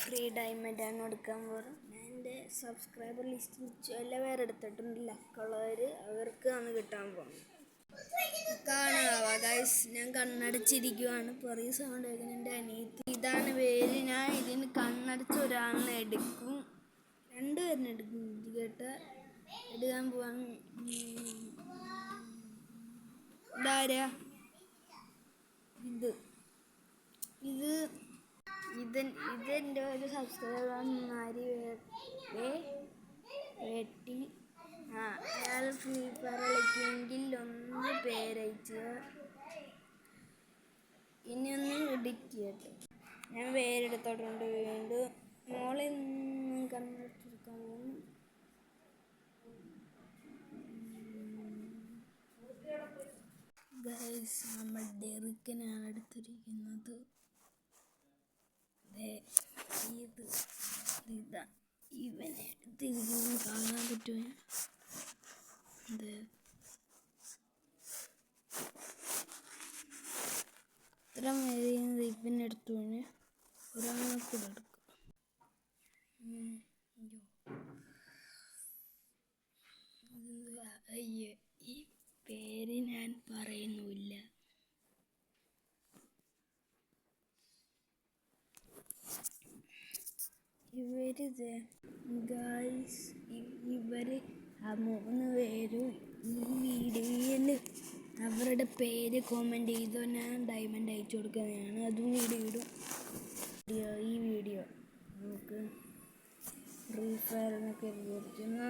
Free ഡയമണ്ടാണ് കൊടുക്കാൻ പോകുന്നത്. ഞാൻ എൻ്റെ സബ്സ്ക്രൈബർ ലിസ്റ്റിൽ ചില പേരെടുത്തിട്ടുണ്ട്, ലക്കുള്ളവർ, അവർക്കാണ് കിട്ടാൻ പോകുന്നത്. കാണാവ ഗൈസ്, ഞാൻ കണ്ണടച്ചിരിക്കുവാണ്. ചെറിയ സൗണ്ട് കേൾക്കുന്ന എൻ്റെ അനിയത്തി. ഇതാണ് പേര്. ഞാൻ ഇതിന് കണ്ണടച്ച് ഒരാളിനെ എടുക്കും, രണ്ടുപേരിനെ എടുക്കും കേട്ടോ. എടുക്കാൻ പോവാണ്. ഇതാരാ? ഇതെൻ്റെ ഒരു സബ്സ്ക്രൈബർമാര് വെട്ടി. അയാൾ ഫ്രീ ഫയർ കളിക്കുമെങ്കിൽ ഒന്ന് പേരയച്ച് ഇനി ഒന്ന് എഡിറ്റ് ചെയ്യട്ടെ. ഞാൻ പേരെടുത്തോട്ടുണ്ട്. വീണ്ടും മോളെ കണ്ണടച്ചെടുക്കാൻ പോകുന്നു. ഗൈസ്, നമ്മൾ ഡെറിക്കനാണ് എടുത്തിരിക്കുന്നത്. ഇതാ ഇവനെ എടുത്തിരിക്കുന്നത്, കാണാൻ പറ്റുമോ? ഇത്ര മേലെ ഇവനെ എടുത്തു. ഒരാളെ കൂടെ എടുക്കും. അയ്യോ, ഈ പേര് ഞാൻ പറയുന്നില്ല. ഇവര് 3 പേരും ഈ വീഡിയോയിൽ അവരുടെ പേര് കോമെന്റ് ചെയ്തോ, ഞാൻ ഡയമണ്ട് അയച്ചു കൊടുക്കുന്നതാണ്. അതും വീഡിയോ ഇടും. ഈ വീഡിയോ നമുക്ക് ഫ്രീ ഫയർ എന്നൊക്കെ വിചാരിക്കുന്ന